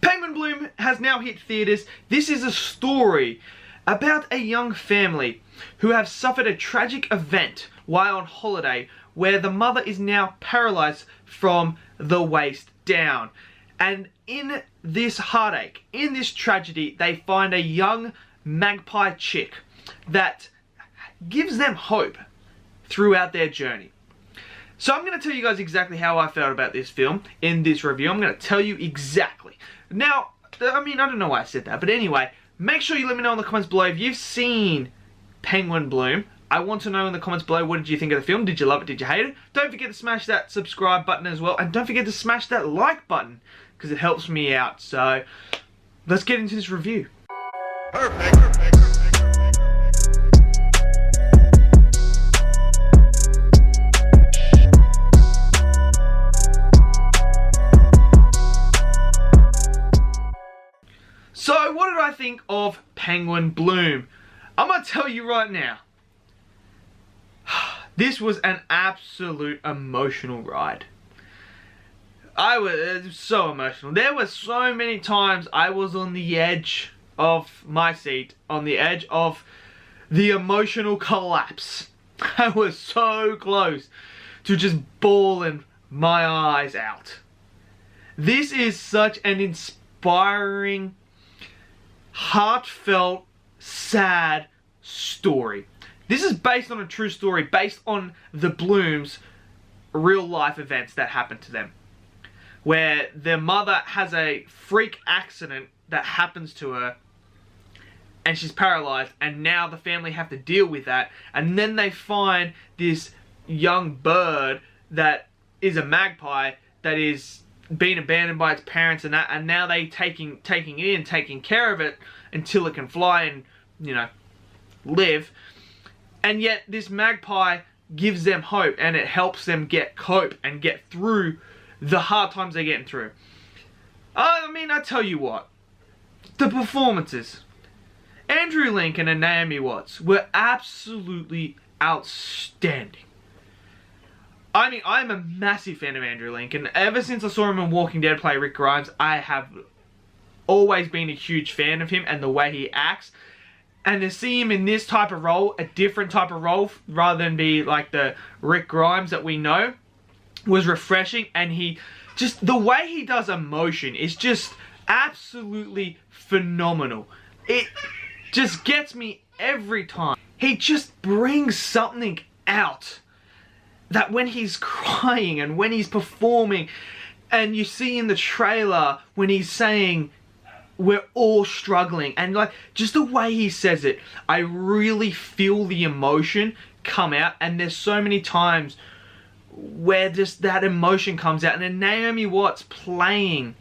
Penguin Bloom has now hit theatres. This is a story about a young family who have suffered a tragic event while on holiday where the mother is now paralysed from the waist down. And in this heartache, in this tragedy, they find a young magpie chick that gives them hope throughout their journey. So I'm going to tell you guys exactly how I felt about this film in this review. I'm going to tell you exactly. Now, I mean, I don't know why I said that, but anyway, make sure you let me know in the comments below if you've seen Penguin Bloom. I want to know in the comments below, what did you think of the film? Did you love it? Did you hate it? Don't forget to smash that subscribe button as well, and don't forget to smash that like button, because it helps me out. So, let's get into this review. Perfect. So, what did I think of Penguin Bloom? I'm going to tell you right now. This was an absolute emotional ride. It was so emotional. There were so many times I was on the edge of my seat, on the edge of the emotional collapse. I was so close to just bawling my eyes out. This is such an inspiring, heartfelt, sad story. This is based on a true story, based on the Blooms' real life events that happened to them. Where their mother has a freak accident that happens to her, and she's paralyzed, and now the family have to deal with that. And then they find this young bird that is a magpie that is being abandoned by its parents, and that, and now they taking it in, taking care of it until it can fly and, you know, live. And yet this magpie gives them hope, and it helps them cope and get through the hard times they're getting through. I mean, I tell you what, the performances, Andrew Lincoln and Naomi Watts were absolutely outstanding. I mean, I'm a massive fan of Andrew Lincoln. Ever since I saw him in Walking Dead play Rick Grimes, I have always been a huge fan of him and the way he acts. And to see him in this type of role, a different type of role, rather than be like the Rick Grimes that we know, was refreshing. And just the way he does emotion is just absolutely phenomenal. It just gets me every time. He just brings something out that when he's crying and when he's performing, and you see in the trailer when he's saying, we're all struggling, and like just the way he says it, I really feel the emotion come out. And there's so many times where just that emotion comes out, and then Naomi Watts playing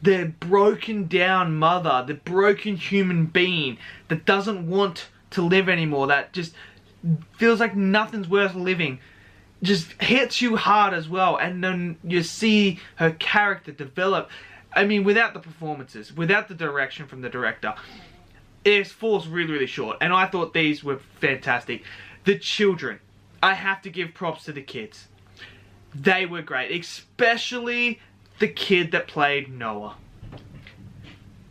the broken down mother, the broken human being that doesn't want to live anymore, that just feels like nothing's worth living, just hits you hard as well. And then you see her character develop. I mean, without the performances, without the direction from the director, it falls really, really short. And I thought these were fantastic. The children, I have to give props to the kids. They were great, especially the kid that played Noah.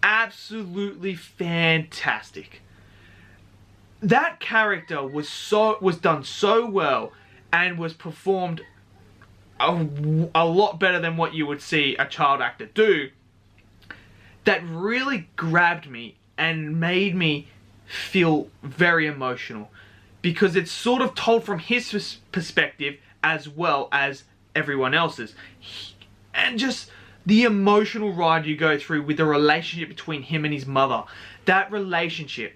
Absolutely fantastic. That character was done so well and was performed a lot better than what you would see a child actor do, that really grabbed me and made me feel very emotional, because it's sort of told from his perspective as well as everyone else's, and just the emotional ride you go through with the relationship between him and his mother. That relationship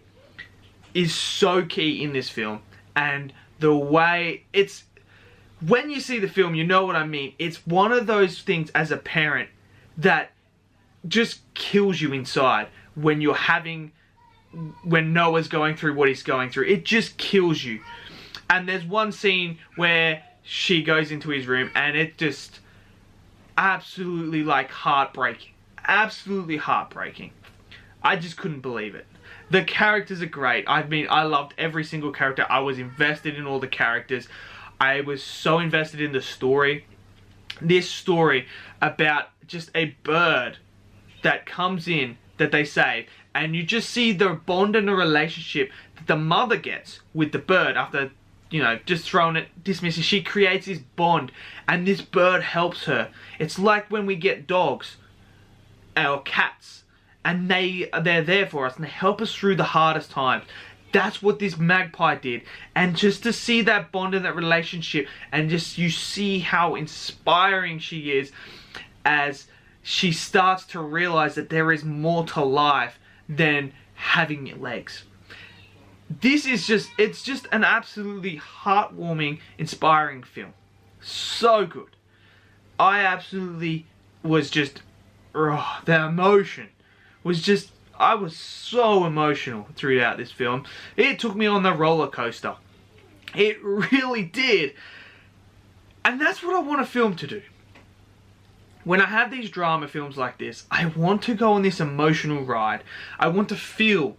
is so key in this film, and the way it's, when you see the film, you know what I mean. It's one of those things as a parent that just kills you inside when Noah's going through what he's going through. It just kills you. And there's one scene where she goes into his room, and it just absolutely like heartbreaking. Absolutely heartbreaking. I just couldn't believe it. The characters are great. I loved every single character. I was invested in all the characters. I was so invested in the story. This story about just a bird that comes in that they save, and you just see the bond and the relationship that the mother gets with the bird after, you know, just throwing it, dismissing. She creates this bond, and this bird helps her. It's like when we get dogs or cats, and they're there for us, and they help us through the hardest times. That's what this magpie did. And just to see that bond and that relationship, and just you see how inspiring she is as she starts to realize that there is more to life than having legs. This is just, it's just an absolutely heartwarming, inspiring film. So good. I absolutely was just, the emotion was just, I was so emotional throughout this film. It took me on the roller coaster. It really did. And that's what I want a film to do. When I have these drama films like this, I want to go on this emotional ride. I want to feel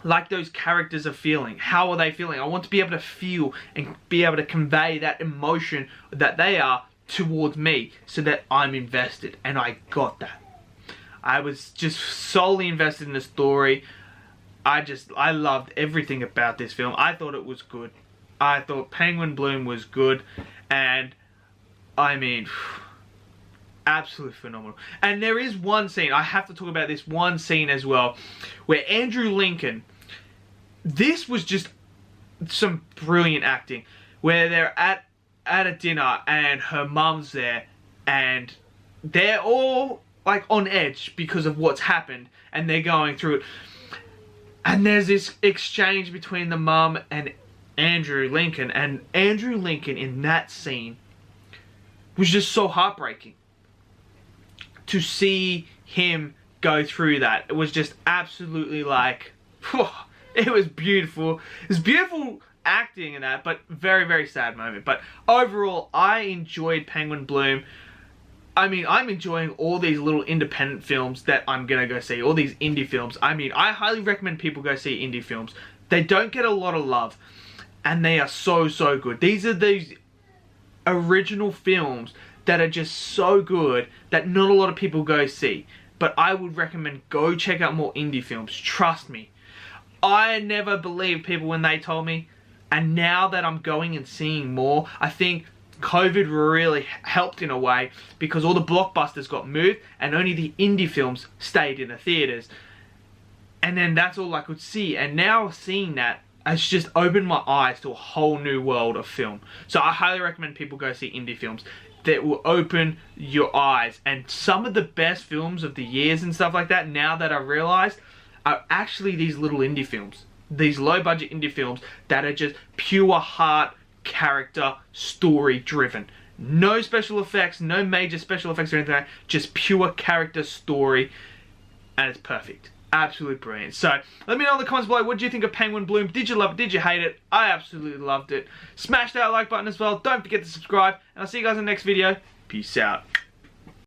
like those characters are feeling. How are they feeling? I want to be able to feel and be able to convey that emotion that they are towards me so that I'm invested. And I got that. I was just solely invested in the story. I loved everything about this film. I thought it was good. I thought Penguin Bloom was good. And I mean, absolutely phenomenal. And there is one scene, I have to talk about this one scene as well, where Andrew Lincoln, this was just some brilliant acting, where they're at a dinner and her mum's there, and they're all like on edge because of what's happened, and they're going through it. And there's this exchange between the mum and Andrew Lincoln, and Andrew Lincoln in that scene was just so heartbreaking. To see him go through that, it was just absolutely like, it was beautiful. It was beautiful acting in that, but very, very sad moment. But overall, I enjoyed Penguin Bloom. I mean, I'm enjoying all these little independent films that I'm gonna go see, all these indie films. I mean, I highly recommend people go see indie films. They don't get a lot of love, and they are so, so good. These are these original films that are just so good that not a lot of people go see. But I would recommend go check out more indie films. Trust me. I never believed people when they told me. And now that I'm going and seeing more, I think COVID really helped in a way, because all the blockbusters got moved and only the indie films stayed in the theaters. And then that's all I could see. And now seeing that, it's just opened my eyes to a whole new world of film. So I highly recommend people go see indie films that will open your eyes. And some of the best films of the years and stuff like that, now that I realized, are actually these little indie films. These low budget indie films that are just pure heart, character, story driven. No special effects, no major special effects or anything like that. Just pure character story. And it's perfect. Absolutely brilliant. So, let me know in the comments below, what do you think of Penguin Bloom? Did you love it? Did you hate it? I absolutely loved it. Smash that like button as well. Don't forget to subscribe. And I'll see you guys in the next video. Peace out.